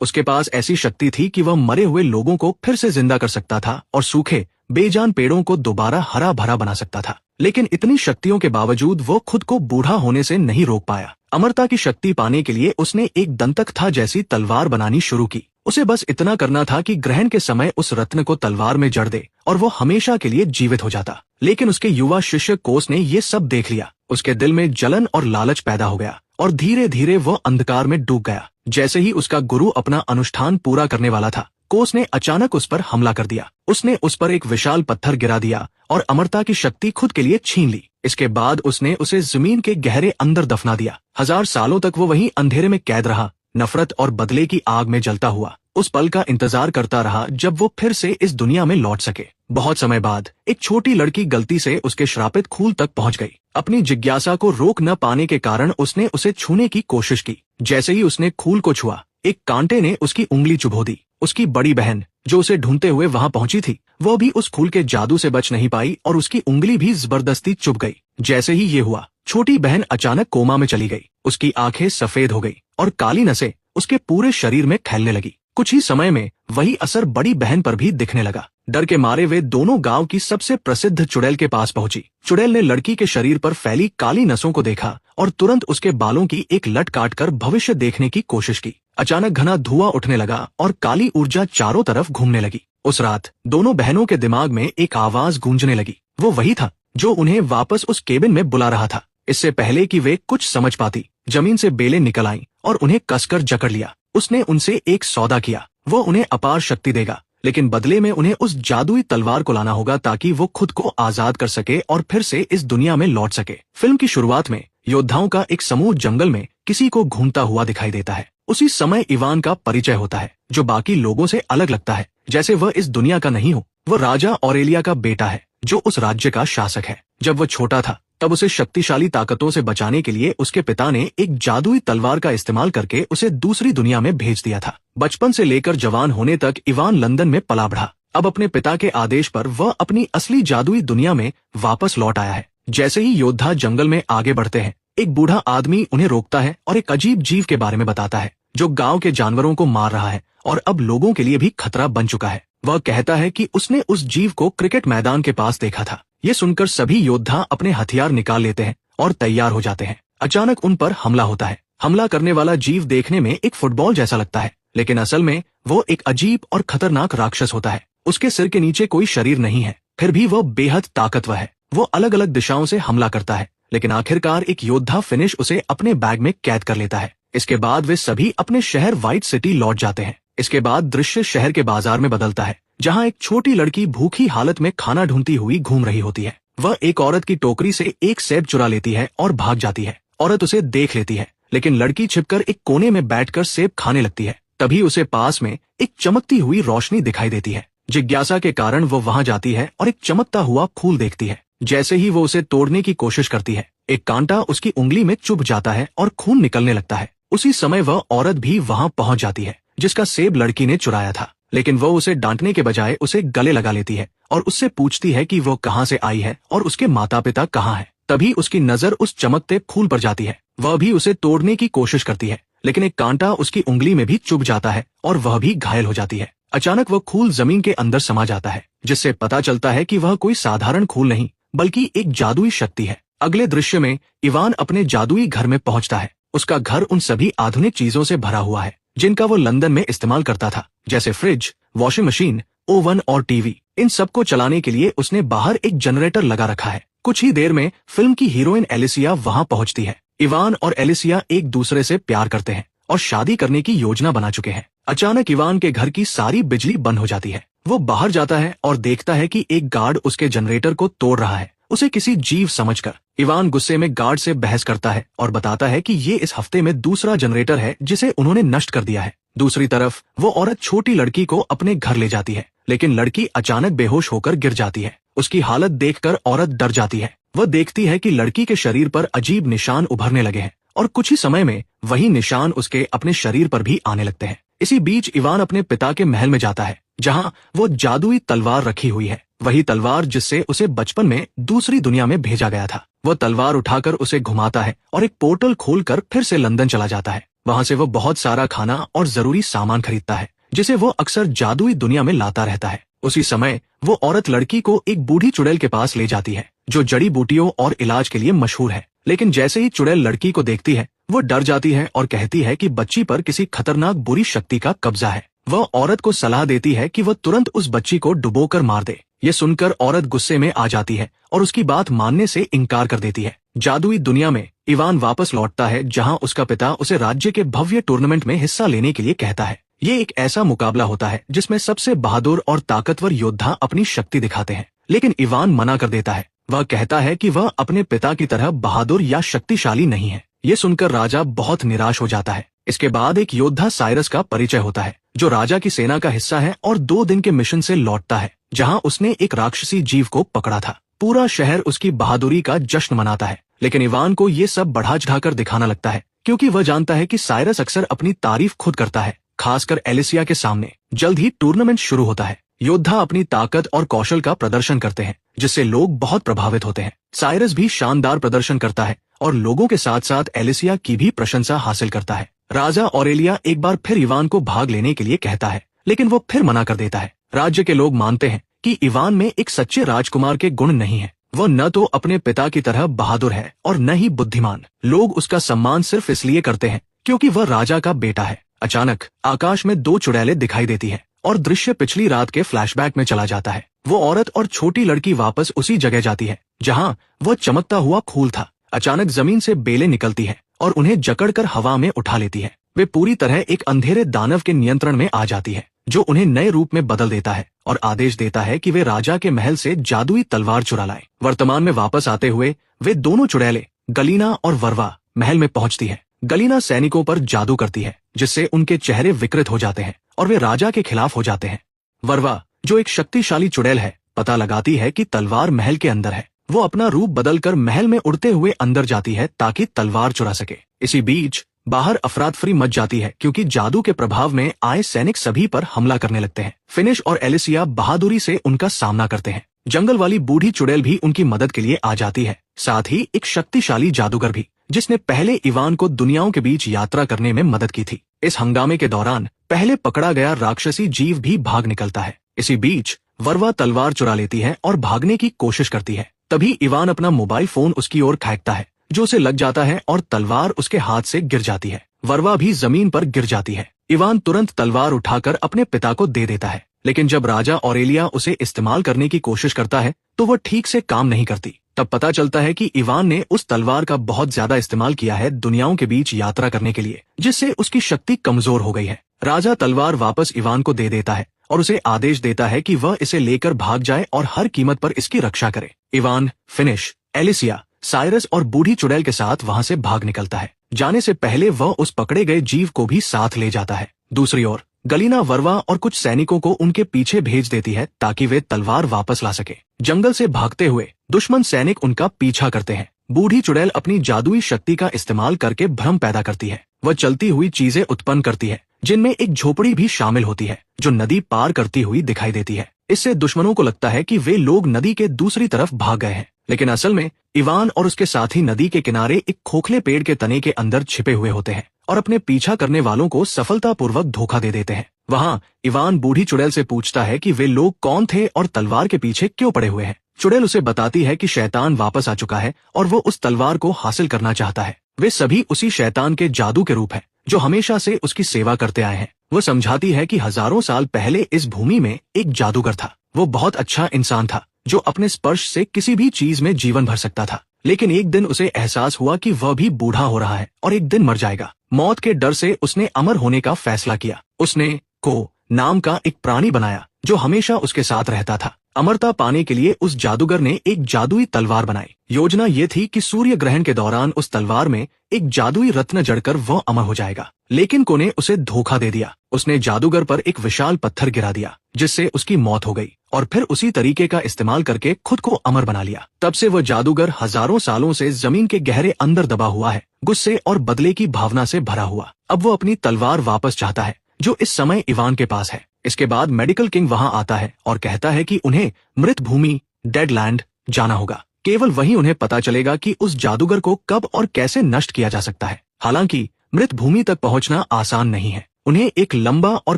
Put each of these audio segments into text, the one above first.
उसके पास ऐसी शक्ति थी कि वह मरे हुए लोगों को फिर से जिंदा कर सकता था और सूखे बेजान पेड़ों को दोबारा हरा भरा बना सकता था। लेकिन इतनी शक्तियों के बावजूद वो खुद को बूढ़ा होने से नहीं रोक पाया। अमरता की शक्ति पाने के लिए उसने एक दंतकथा जैसी तलवार बनानी शुरू की। उसे बस इतना करना था कि ग्रहण के समय उस रत्न को तलवार में जड़ दे और वो हमेशा के लिए जीवित हो जाता। लेकिन उसके युवा शिष्य कोस ने ये सब देख लिया। उसके दिल में जलन और लालच पैदा हो गया और धीरे धीरे वो अंधकार में डूब गया। जैसे ही उसका गुरु अपना अनुष्ठान पूरा करने वाला था, कोस ने अचानक उस पर हमला कर दिया। उसने उस पर एक विशाल पत्थर गिरा दिया और अमरता की शक्ति खुद के लिए छीन ली। इसके बाद उसने उसे जमीन के गहरे अंदर दफना दिया। 1000 सालों तक वो वहीं अंधेरे में कैद रहा, नफरत और बदले की आग में जलता हुआ। उस पल का इंतजार करता रहा जब वो फिर से इस दुनिया में लौट सके। बहुत समय बाद एक छोटी लड़की गलती से उसके श्रापित खूल तक पहुंच गई। अपनी जिज्ञासा को रोक न पाने के कारण उसने उसे छूने की कोशिश की। जैसे ही उसने खूल को छुआ, एक कांटे ने उसकी उंगली चुभो दी। उसकी बड़ी बहन, जो उसे ढूंढते हुए वहां पहुंची थी, वो भी उस खूल के जादू से बच नहीं पाई और उसकी उंगली भी जबरदस्ती चुभ गई। जैसे ही ये हुआ, छोटी बहन अचानक कोमा में चली गई। उसकी आंखें सफेद हो गई और काली नसें उसके पूरे शरीर में फैलने लगी। कुछ ही समय में वही असर बड़ी बहन पर भी दिखने लगा। डर के मारे वे दोनों गांव की सबसे प्रसिद्ध चुड़ैल के पास पहुंची। चुड़ैल ने लड़की के शरीर पर फैली काली नसों को देखा और तुरंत उसके बालों की एक लट काटकर भविष्य देखने की कोशिश की। अचानक घना धुआं उठने लगा और काली ऊर्जा चारों तरफ घूमने लगी। उस रात दोनों बहनों के दिमाग में एक आवाज गूंजने लगी। वो वही था जो उन्हें वापस उस केबिन में बुला रहा था। इससे पहले कि वे कुछ समझ पाती, जमीन से बेलें निकल आईं और उन्हें कसकर जकड़ लिया। उसने उनसे एक सौदा किया। वो उन्हें अपार शक्ति देगा, लेकिन बदले में उन्हें उस जादुई तलवार को लाना होगा ताकि वो खुद को आजाद कर सके और फिर से इस दुनिया में लौट सके। फिल्म की शुरुआत में योद्धाओं का एक समूह जंगल में किसी को घूमता हुआ दिखाई देता है। उसी समय इवान का परिचय होता है, जो बाकी लोगों से अलग लगता है, जैसे वह इस दुनिया का नहीं हो। वो राजा ऑरेलिया का बेटा है, जो उस राज्य का शासक है। जब वो छोटा था, तब उसे शक्तिशाली ताकतों से बचाने के लिए उसके पिता ने एक जादुई तलवार का इस्तेमाल करके उसे दूसरी दुनिया में भेज दिया था। बचपन से लेकर जवान होने तक इवान लंदन में पला बढ़ा। अब अपने पिता के आदेश पर वह अपनी असली जादुई दुनिया में वापस लौट आया है। जैसे ही योद्धा जंगल में आगे बढ़ते हैं, एक बूढ़ा आदमी उन्हें रोकता है और एक अजीब जीव के बारे में बताता है, जो गांव के जानवरों को मार रहा है और अब लोगों के लिए भी खतरा बन चुका है। वह कहता है कि उसने उस जीव को क्रिकेट मैदान के पास देखा था। ये सुनकर सभी योद्धा अपने हथियार निकाल लेते हैं और तैयार हो जाते हैं। अचानक उन पर हमला होता है। हमला करने वाला जीव देखने में एक फुटबॉल जैसा लगता है, लेकिन असल में वो एक अजीब और खतरनाक राक्षस होता है। उसके सिर के नीचे कोई शरीर नहीं है, फिर भी वह बेहद ताकतवर है। वो अलग अलग दिशाओं से हमला करता है, लेकिन आखिरकार एक योद्धा फिनिश उसे अपने बैग में कैद कर लेता है। इसके बाद वे सभी अपने शहर व्हाइट सिटी लौट जाते हैं। इसके बाद दृश्य शहर के बाजार में बदलता है, जहां एक छोटी लड़की भूखी हालत में खाना ढूंढती हुई घूम रही होती है। वह एक औरत की टोकरी से एक सेब चुरा लेती है और भाग जाती है। औरत उसे देख लेती है, लेकिन लड़की छिपकर एक कोने में बैठकर सेब खाने लगती है। तभी उसे पास में एक चमकती हुई रोशनी दिखाई देती है। जिज्ञासा के कारण वो वहां जाती है और एक चमकता हुआ फूल देखती है। जैसे ही वो उसे तोड़ने की कोशिश करती है, एक कांटा उसकी उंगली में चुभ जाता है और खून निकलने लगता है। उसी समय वह औरत भी वहां पहुंच जाती है, जिसका सेब लड़की ने चुराया था। लेकिन वो उसे डांटने के बजाय उसे गले लगा लेती है और उससे पूछती है कि वो कहां से आई है और उसके माता पिता कहां हैं। तभी उसकी नजर उस चमकते फूल पर जाती है। वह भी उसे तोड़ने की कोशिश करती है, लेकिन एक कांटा उसकी उंगली में भी चुभ जाता है और वह भी घायल हो जाती है। अचानक वह खूल जमीन के अंदर समा जाता है, जिससे पता चलता है कि वह कोई साधारण खूल नहीं, बल्कि एक जादुई शक्ति है। अगले दृश्य में इवान अपने जादुई घर में पहुंचता है। उसका घर उन सभी आधुनिक चीजों से भरा हुआ है जिनका वो लंदन में इस्तेमाल करता था, जैसे फ्रिज, वॉशिंग मशीन, ओवन और टीवी। इन सबको चलाने के लिए उसने बाहर एक जनरेटर लगा रखा है। कुछ ही देर में फिल्म की हीरोइन एलिसिया वहां पहुंचती है। इवान और एलिसिया एक दूसरे से प्यार करते हैं और शादी करने की योजना बना चुके हैं। अचानक इवान के घर की सारी बिजली बंद हो जाती है। वो बाहर जाता है और देखता है कि एक गार्ड उसके जनरेटर को तोड़ रहा है, उसे किसी जीव समझकर। इवान गुस्से में गार्ड से बहस करता है और बताता है कि ये इस हफ्ते में दूसरा जनरेटर है जिसे उन्होंने नष्ट कर दिया है। दूसरी तरफ वो औरत छोटी लड़की को अपने घर ले जाती है, लेकिन लड़की अचानक बेहोश होकर गिर जाती है। उसकी हालत देखकर औरत डर जाती है। वह देखती है कि लड़की के शरीर पर अजीब निशान उभरने लगे हैं और कुछ ही समय में वही निशान उसके अपने शरीर पर भी आने लगते हैं। इसी बीच इवान अपने पिता के महल में जाता है, जहां वो जादुई तलवार रखी हुई है, वही तलवार जिससे उसे बचपन में दूसरी दुनिया में भेजा गया था। वह तलवार उठाकर उसे घुमाता है और एक पोर्टल खोलकर फिर से लंदन चला जाता है। वहाँ से वो बहुत सारा खाना और जरूरी सामान खरीदता है जिसे वो अक्सर जादुई दुनिया में लाता रहता है। उसी समय वो औरत लड़की को एक बूढ़ी चुड़ैल के पास ले जाती है जो जड़ी बूटियों और इलाज के लिए मशहूर है। लेकिन जैसे ही चुड़ैल लड़की को देखती है वो डर जाती है और कहती है कि बच्ची पर किसी खतरनाक बुरी शक्ति का कब्जा है। वह औरत को सलाह देती है कि वह तुरंत उस बच्ची को डुबोकर मार दे। ये सुनकर औरत गुस्से में आ जाती है और उसकी बात मानने से इनकार कर देती है। जादुई दुनिया में इवान वापस लौटता है जहां उसका पिता उसे राज्य के भव्य टूर्नामेंट में हिस्सा लेने के लिए कहता है। ये एक ऐसा मुकाबला होता है जिसमें सबसे बहादुर और ताकतवर योद्धा अपनी शक्ति दिखाते हैं, लेकिन इवान मना कर देता है। वह कहता है कि वह अपने पिता की तरह बहादुर या शक्तिशाली नहीं है। ये सुनकर राजा बहुत निराश हो जाता है। इसके बाद एक योद्धा साइरस का परिचय होता है जो राजा की सेना का हिस्सा है और 2 दिन के मिशन से लौटता है जहां उसने एक राक्षसी जीव को पकड़ा था। पूरा शहर उसकी बहादुरी का जश्न मनाता है, लेकिन इवान को ये सब बढ़ा चढ़ाकर दिखाना लगता है क्योंकि वह जानता है कि साइरस अक्सर अपनी तारीफ खुद करता है, खासकर एलिसिया के सामने। जल्द ही टूर्नामेंट शुरू होता है। योद्धा अपनी ताकत और कौशल का प्रदर्शन करते हैं जिससे लोग बहुत प्रभावित होते हैं। साइरस भी शानदार प्रदर्शन करता है और लोगों के साथ साथ एलिसिया की भी प्रशंसा हासिल करता है। राजा ऑरेलिया एक बार फिर इवान को भाग लेने के लिए कहता है, लेकिन वो फिर मना कर देता है। राज्य के लोग मानते हैं कि इवान में एक सच्चे राजकुमार के गुण नहीं है। वो न तो अपने पिता की तरह बहादुर है और न ही बुद्धिमान। लोग उसका सम्मान सिर्फ इसलिए करते हैं क्योंकि वह राजा का बेटा है। अचानक आकाश में 2 चुड़ैलें दिखाई देती है और दृश्य पिछली रात के फ्लैशबैक में चला जाता है। वो औरत और छोटी लड़की वापस उसी जगह जाती है जहां वह चमकता हुआ खूल था। अचानक जमीन से बेलें निकलती है और उन्हें जकड़कर हवा में उठा लेती है। वे पूरी तरह एक अंधेरे दानव के नियंत्रण में आ जाती है जो उन्हें नए रूप में बदल देता है और आदेश देता है कि वे राजा के महल से जादुई तलवार चुरा लाएं। वर्तमान में वापस आते हुए वे दोनों चुड़ैलें गलीना और वर्वा महल में पहुंचती है। गलीना सैनिकों पर जादू करती है जिससे उनके चेहरे विकृत हो जाते हैं और वे राजा के खिलाफ हो जाते हैं। वर्वा, जो एक शक्तिशाली चुड़ैल है, पता लगाती है कि तलवार महल के अंदर है। वो अपना रूप बदलकर महल में उड़ते हुए अंदर जाती है ताकि तलवार चुरा सके। इसी बीच बाहर अफरातफरी मच जाती है क्योंकि जादू के प्रभाव में आए सैनिक सभी पर हमला करने लगते हैं। फिनिश और एलिसिया बहादुरी से उनका सामना करते हैं। जंगल वाली बूढ़ी चुड़ैल भी उनकी मदद के लिए आ जाती है, साथ ही एक शक्तिशाली जादूगर भी जिसने पहले इवान को दुनियाओं के बीच यात्रा करने में मदद की थी। इस हंगामे के दौरान पहले पकड़ा गया राक्षसी जीव भी भाग निकलता है। इसी बीच वर्वा तलवार चुरा लेती है और भागने की कोशिश करती है। तभी इवान अपना मोबाइल फोन उसकी ओर फेंकता है जो उसे लग जाता है और तलवार उसके हाथ से गिर जाती है। वर्वा भी जमीन पर गिर जाती है। इवान तुरंत तलवार उठाकर अपने पिता को दे देता है, लेकिन जब राजा ऑरेलिया उसे इस्तेमाल करने की कोशिश करता है तो वह ठीक से काम नहीं करती। तब पता चलता है कि इवान ने उस तलवार का बहुत ज्यादा इस्तेमाल किया है दुनियाओं के बीच यात्रा करने के लिए, जिससे उसकी शक्ति कमजोर हो गई है। राजा तलवार वापस इवान को दे देता है और उसे आदेश देता है कि वह इसे लेकर भाग जाए और हर कीमत पर इसकी रक्षा करे। इवान, फिनिश, एलिसिया, साइरस और बूढ़ी चुड़ैल के साथ वहां से भाग निकलता है। जाने से पहले वह उस पकड़े गए जीव को भी साथ ले जाता है। दूसरी ओर गलीना वर्वा और कुछ सैनिकों को उनके पीछे भेज देती है ताकि वे तलवार वापस ला सके। जंगल से भागते हुए दुश्मन सैनिक उनका पीछा करते हैं। बूढ़ी चुड़ैल अपनी जादुई शक्ति का इस्तेमाल करके भ्रम पैदा करती है। वह चलती हुई चीजें उत्पन्न करती है जिनमें एक झोपड़ी भी शामिल होती है जो नदी पार करती हुई दिखाई देती है। इससे दुश्मनों को लगता है कि वे लोग नदी के दूसरी तरफ भाग गए हैं, लेकिन असल में इवान और उसके साथी नदी के किनारे एक खोखले पेड़ के तने के अंदर छिपे हुए होते हैं और अपने पीछा करने वालों को सफलतापूर्वक धोखा दे देते हैं। वहां इवान बूढ़ी चुड़ैल से पूछता है कि वे लोग कौन थे और तलवार के पीछे क्यों पड़े हुए हैं। चुड़ैल उसे बताती है कि शैतान वापस आ चुका है और वो उस तलवार को हासिल करना चाहता है। वे सभी उसी शैतान के जादू के रूप हैं जो हमेशा से उसकी सेवा करते आए हैं। वो समझाती है कि हजारों साल पहले इस भूमि में एक जादूगर था। वो बहुत अच्छा इंसान था जो अपने स्पर्श से किसी भी चीज में जीवन भर सकता था, लेकिन एक दिन उसे एहसास हुआ कि वह भी बूढ़ा हो रहा है और एक दिन मर जाएगा। मौत के डर से उसने अमर होने का फैसला किया। उसने को नाम का एक प्राणी बनाया जो हमेशा उसके साथ रहता था। अमरता पाने के लिए उस जादूगर ने एक जादुई तलवार बनाई। योजना ये थी कि सूर्य ग्रहण के दौरान उस तलवार में एक जादुई रत्न जड़कर वह अमर हो जाएगा, लेकिन को ने उसे धोखा दे दिया। उसने जादूगर पर एक विशाल पत्थर गिरा दिया जिससे उसकी मौत हो गई और फिर उसी तरीके का इस्तेमाल करके खुद को अमर बना लिया। तब से वह जादूगर हजारों सालों से जमीन के गहरे अंदर दबा हुआ है, गुस्से और बदले की भावना से भरा हुआ। अब वो अपनी तलवार वापस चाहता है जो इस समय इवान के पास है। इसके बाद मेडिकल किंग वहां आता है और कहता है कि उन्हें मृत भूमि डेड लैंड जाना होगा। केवल वहीं उन्हें पता चलेगा कि उस जादूगर को कब और कैसे नष्ट किया जा सकता है। हालांकि मृत भूमि तक पहुंचना आसान नहीं है। उन्हें एक लंबा और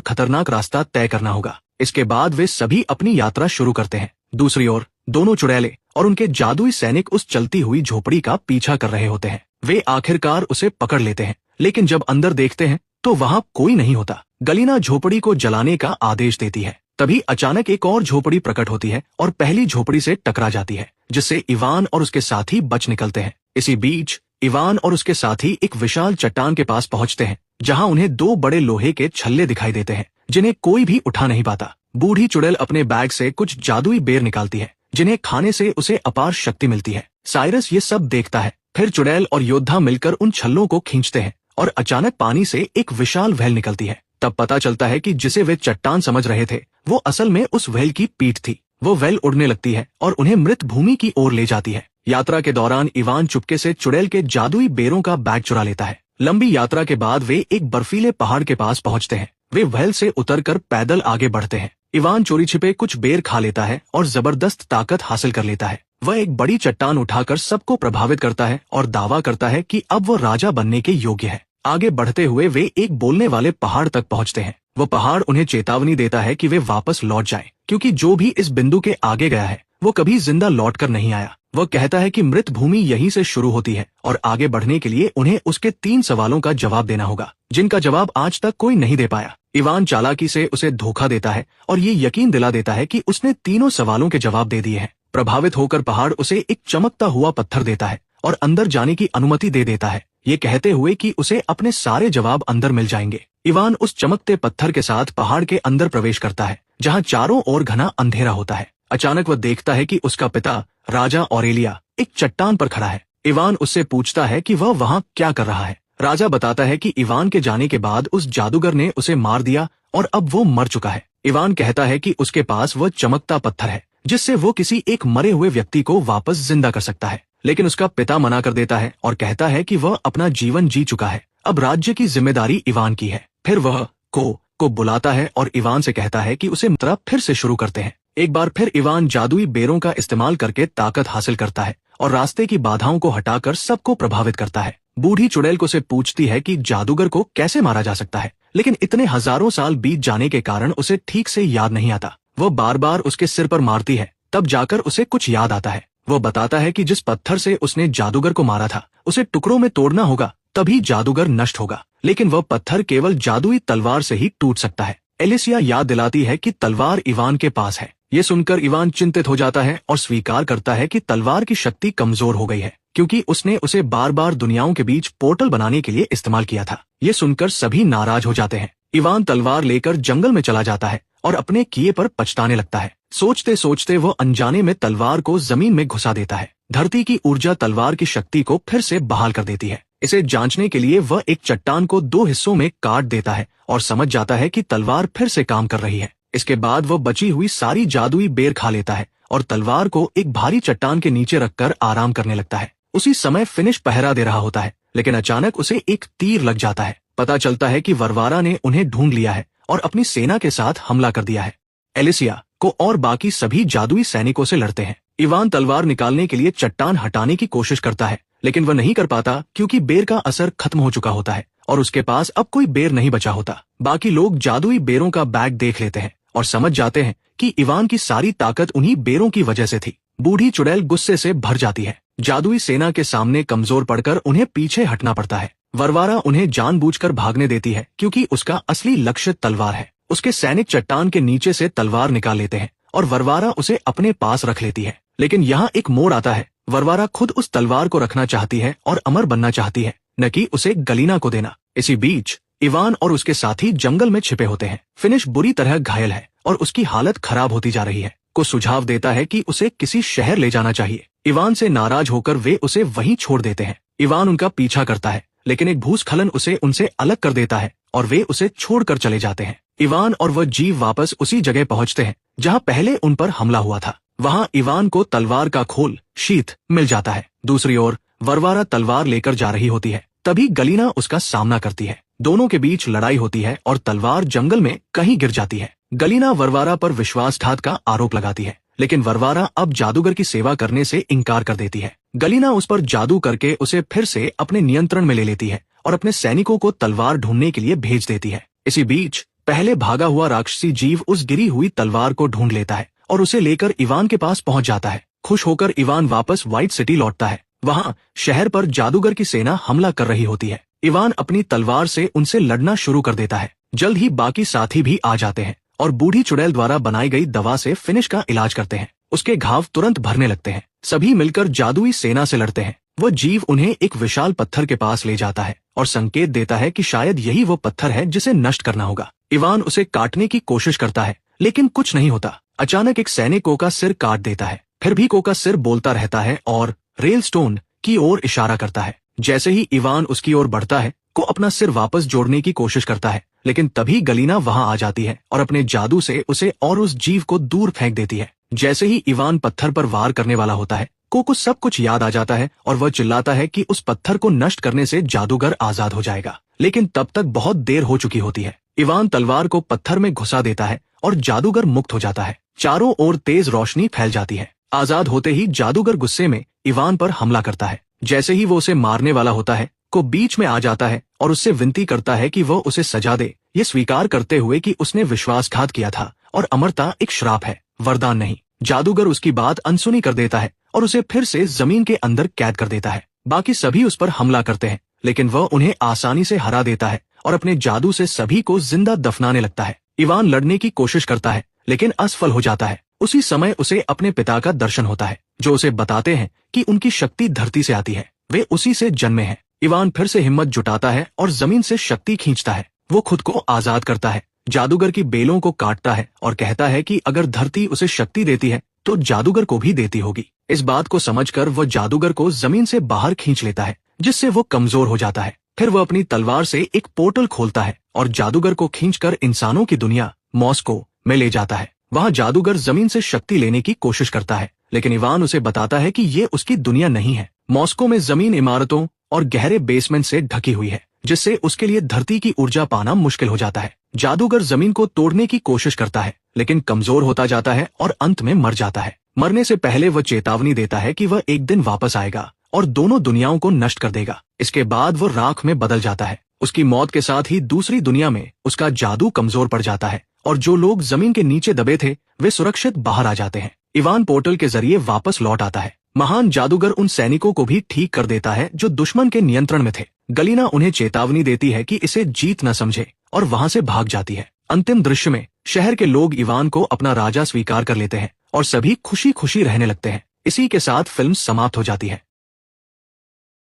खतरनाक रास्ता तय करना होगा। इसके बाद वे सभी अपनी यात्रा शुरू करते हैं। दूसरी ओर दोनों चुड़ैले और उनके जादुई सैनिक उस चलती हुई झोपड़ी का पीछा कर रहे होते हैं। वे आखिरकार उसे पकड़ लेते हैं, लेकिन जब अंदर देखते हैं तो वहां कोई नहीं होता। गलीना झोपड़ी को जलाने का आदेश देती है। तभी अचानक एक और झोपड़ी प्रकट होती है और पहली झोपड़ी से टकरा जाती है, जिससे इवान और उसके साथी बच निकलते हैं। इसी बीच इवान और उसके साथी एक विशाल चट्टान के पास पहुंचते हैं, जहां उन्हें दो बड़े लोहे के छल्ले दिखाई देते हैं, जिन्हें कोई भी उठा नहीं पाता। बूढ़ी चुड़ैल अपने बैग से कुछ जादुई बेर निकालती है, जिन्हें खाने से उसे अपार शक्ति मिलती है। साइरस ये सब देखता है। फिर चुड़ैल और योद्धा मिलकर उन छल्लों को खींचते हैं और अचानक पानी से एक विशाल व्हेल निकलती है। तब पता चलता है कि जिसे वे चट्टान समझ रहे थे वो असल में उस व्हेल की पीठ थी। वो व्हेल उड़ने लगती है और उन्हें मृत भूमि की ओर ले जाती है। यात्रा के दौरान इवान चुपके से चुड़ैल के जादुई बेरों का बैग चुरा लेता है। लंबी यात्रा के बाद वे एक बर्फीले पहाड़ के पास पहुंचते हैं। वे व्हेल से उतरकर पैदल आगे बढ़ते हैं। इवान चोरी छिपे कुछ बेर खा लेता है और जबरदस्त ताकत हासिल कर लेता है। वह एक बड़ी चट्टान उठाकर सबको प्रभावित करता है और दावा करता है कि अब वो राजा बनने के योग्य है। आगे बढ़ते हुए वे एक बोलने वाले पहाड़ तक पहुंचते हैं। वो पहाड़ उन्हें चेतावनी देता है कि वे वापस लौट जाएं, क्योंकि जो भी इस बिंदु के आगे गया है वो कभी जिंदा लौटकर नहीं आया। वह कहता है कि मृत भूमि यहीं से शुरू होती है और आगे बढ़ने के लिए उन्हें उसके 3 सवालों का जवाब देना होगा, जिनका जवाब आज तक कोई नहीं दे पाया। इवान चालाकी से उसे धोखा देता है और ये यकीन दिला देता है कि उसने तीनों सवालों के जवाब दे दिए हैं। प्रभावित होकर पहाड़ उसे एक चमकता हुआ पत्थर देता है और अंदर जाने की अनुमति दे देता है, ये कहते हुए कि उसे अपने सारे जवाब अंदर मिल जाएंगे। इवान उस चमकते पत्थर के साथ पहाड़ के अंदर प्रवेश करता है, जहां चारों ओर घना अंधेरा होता है। अचानक वह देखता है कि उसका पिता राजा ऑरेलिया एक चट्टान पर खड़ा है। इवान उससे पूछता है कि वह वहां क्या कर रहा है। राजा बताता है कि इवान के जाने के बाद उस जादूगर ने उसे मार दिया और अब वो मर चुका है। इवान कहता है कि उसके पास वह चमकता पत्थर है, जिससे वो किसी एक मरे हुए व्यक्ति को वापस जिंदा कर सकता है। लेकिन उसका पिता मना कर देता है और कहता है कि वह अपना जीवन जी चुका है, अब राज्य की जिम्मेदारी इवान की है। फिर वह को बुलाता है और इवान से कहता है कि उसे तरफ फिर से शुरू करते हैं। एक बार फिर इवान जादुई बेरों का इस्तेमाल करके ताकत हासिल करता है और रास्ते की बाधाओं को हटाकर सबको प्रभावित करता है। बूढ़ी चुड़ैल को से पूछती है कि जादूगर को कैसे मारा जा सकता है, लेकिन इतने हजारों साल बीत जाने के कारण उसे ठीक से याद नहीं आता। वो बार बार उसके सिर पर मारती है, तब जाकर उसे कुछ याद आता है। वो बताता है कि जिस पत्थर से उसने जादूगर को मारा था उसे टुकड़ों में तोड़ना होगा, तभी जादूगर नष्ट होगा। लेकिन वह पत्थर केवल जादुई तलवार से ही टूट सकता है। एलिसिया याद दिलाती है कि तलवार इवान के पास है। ये सुनकर इवान चिंतित हो जाता है और स्वीकार करता है कि तलवार की शक्ति कमजोर हो गई है, क्योंकि उसने उसे बार बार दुनियाओं के बीच पोर्टल बनाने के लिए इस्तेमाल किया था। ये सुनकर सभी नाराज हो जाते हैं। इवान तलवार लेकर जंगल में चला जाता है और अपने किए पर पछताने लगता है। सोचते सोचते वो अनजाने में तलवार को जमीन में घुसा देता है। धरती की ऊर्जा तलवार की शक्ति को फिर से बहाल कर देती है। इसे जांचने के लिए वह एक चट्टान को 2 हिस्सों में काट देता है और समझ जाता है कि तलवार फिर से काम कर रही है। इसके बाद वह बची हुई सारी जादुई बेर खा लेता है और तलवार को एक भारी चट्टान के नीचे रखकर आराम करने लगता है। उसी समय फिनिश पहरा दे रहा होता है, लेकिन अचानक उसे एक तीर लग जाता है। पता चलता है कि वरवारा ने उन्हें ढूंढ लिया है और अपनी सेना के साथ हमला कर दिया है। एलिसिया को और बाकी सभी जादुई सैनिकों से लड़ते हैं। इवान तलवार निकालने के लिए चट्टान हटाने की कोशिश करता है, लेकिन वह नहीं कर पाता, क्योंकि बेर का असर खत्म हो चुका होता है और उसके पास अब कोई बेर नहीं बचा होता। बाकी लोग जादुई बेरों का बैग देख लेते हैं और समझ जाते हैं कि इवान की सारी ताकत उन्हीं बेरों की वजह से थी। बूढ़ी चुड़ैल गुस्से से भर जाती है। जादुई सेना के सामने कमजोर पड़कर उन्हें पीछे हटना पड़ता है। वरवारा उन्हें जानबूझकर भागने देती है, क्योंकि उसका असली लक्ष्य तलवार है। उसके सैनिक चट्टान के नीचे से तलवार निकाल लेते हैं और वरवारा उसे अपने पास रख लेती है। लेकिन यहाँ एक मोड़ आता है। वरवारा खुद उस तलवार को रखना चाहती है और अमर बनना चाहती है, न कि उसे गलीना को देना। इसी बीच इवान और उसके साथी जंगल में छिपे होते हैं। फिनिश बुरी तरह घायल है और उसकी हालत खराब होती जा रही है। को सुझाव देता है कि उसे किसी शहर ले जाना चाहिए। इवान से नाराज होकर वे उसे वहीं छोड़ देते हैं। इवान उनका पीछा करता है, लेकिन एक भूस्खलन उसे उनसे अलग कर देता है और वे उसे छोड़कर चले जाते हैं। इवान और वह जीव वापस उसी जगह पहुंचते हैं जहां पहले उन पर हमला हुआ था। वहां इवान को तलवार का खोल शीत मिल जाता है। दूसरी ओर वरवारा तलवार लेकर जा रही होती है, तभी गलीना उसका सामना करती है। दोनों के बीच लड़ाई होती है और तलवार जंगल में कहीं गिर जाती है। गलीना वरवारा पर विश्वासघात का आरोप लगाती है, लेकिन वरवारा अब जादूगर की सेवा करने से इनकार कर देती है। गलीना उस पर जादू करके उसे फिर से अपने नियंत्रण में ले लेती है और अपने सैनिकों को तलवार ढूंढने के लिए भेज देती है। इसी बीच पहले भागा हुआ राक्षसी जीव उस गिरी हुई तलवार को ढूंढ लेता है और उसे लेकर इवान के पास पहुंच जाता है। खुश होकर इवान वापस व्हाइट सिटी लौटता है। वहां शहर पर जादूगर की सेना हमला कर रही होती है। इवान अपनी तलवार से उनसे लड़ना शुरू कर देता है। जल्द ही बाकी साथी भी आ जाते हैं और बूढ़ी चुड़ैल द्वारा बनाई गई दवा से फिनिश का इलाज करते हैं। उसके घाव तुरंत भरने लगते हैं। सभी मिलकर जादुई सेना से लड़ते हैं। वह जीव उन्हें एक विशाल पत्थर के पास ले जाता है और संकेत देता है कि शायद यही वो पत्थर है जिसे नष्ट करना होगा। इवान उसे काटने की कोशिश करता है लेकिन कुछ नहीं होता। अचानक एक सैनिक का सिर काट देता है। फिर भी का सिर बोलता रहता है और रेलस्टोन की ओर इशारा करता है। जैसे ही इवान उसकी ओर बढ़ता है, को अपना सिर वापस जोड़ने की कोशिश करता है, लेकिन तभी गलीना वहां आ जाती है और अपने जादू से उसे और उस जीव को दूर फेंक देती है। जैसे ही इवान पत्थर पर वार करने वाला होता है, को सब कुछ याद आ जाता है और वह चिल्लाता है कि उस पत्थर को नष्ट करने से जादूगर आजाद हो जाएगा। लेकिन तब तक बहुत देर हो चुकी होती है। इवान तलवार को पत्थर में घुसा देता है और जादूगर मुक्त हो जाता है। चारों ओर तेज रोशनी फैल जाती है। आजाद होते ही जादूगर गुस्से में इवान पर हमला करता है। जैसे ही वो उसे मारने वाला होता है, को बीच में आ जाता है और उससे विनती करता है कि वह उसे सजा दे, ये स्वीकार करते हुए कि उसने विश्वासघात किया था और अमरता एक श्राप है, वरदान नहीं। जादूगर उसकी बात अनसुनी कर देता है और उसे फिर से जमीन के अंदर कैद कर देता है। बाकी सभी उस पर हमला करते हैं, लेकिन वह उन्हें आसानी से हरा देता है और अपने जादू से सभी को जिंदा दफनाने लगता है। इवान लड़ने की कोशिश करता है लेकिन असफल हो जाता है। उसी समय उसे अपने पिता का दर्शन होता है, जो उसे बताते हैं कि उनकी शक्ति धरती से आती है, वे उसी से जन्मे हैं। इवान फिर से हिम्मत जुटाता है और जमीन से शक्ति खींचता है। वो खुद को आजाद करता है, जादूगर की बेलों को काटता है और कहता है कि अगर धरती उसे शक्ति देती है तो जादूगर को भी देती होगी। इस बात को समझकर वह जादूगर को जमीन से बाहर खींच लेता है, जिससे वो कमजोर हो जाता है। फिर वह अपनी तलवार से एक पोर्टल खोलता है और जादूगर को खींचकर इंसानों की दुनिया मॉस्को में ले जाता है। वहां जादूगर जमीन से शक्ति लेने की कोशिश करता है, लेकिन इवान उसे बताता है कि ये उसकी दुनिया नहीं है। मॉस्को में जमीन इमारतों और गहरे बेसमेंट से ढकी हुई है, जिससे उसके लिए धरती की ऊर्जा पाना मुश्किल हो जाता है। जादूगर जमीन को तोड़ने की कोशिश करता है, लेकिन कमजोर होता जाता है और अंत में मर जाता है। मरने से पहले वह चेतावनी देता है कि वह एक दिन वापस आएगा और दोनों दुनियाओं को नष्ट कर देगा। इसके बाद वो राख में बदल जाता है। उसकी मौत के साथ ही दूसरी दुनिया में उसका जादू कमजोर पड़ जाता है और जो लोग जमीन के नीचे दबे थे वे सुरक्षित बाहर आ जाते हैं। इवान पोर्टल के जरिए वापस लौट आता है। महान जादूगर उन सैनिकों को भी ठीक कर देता है जो दुश्मन के नियंत्रण में थे। गलीना उन्हें चेतावनी देती है कि इसे जीत न समझे और वहां से भाग जाती है। अंतिम दृश्य में शहर के लोग इवान को अपना राजा स्वीकार कर लेते हैं और सभी खुशी खुशी रहने लगते हैं। इसी के साथ फिल्म समाप्त हो जाती है।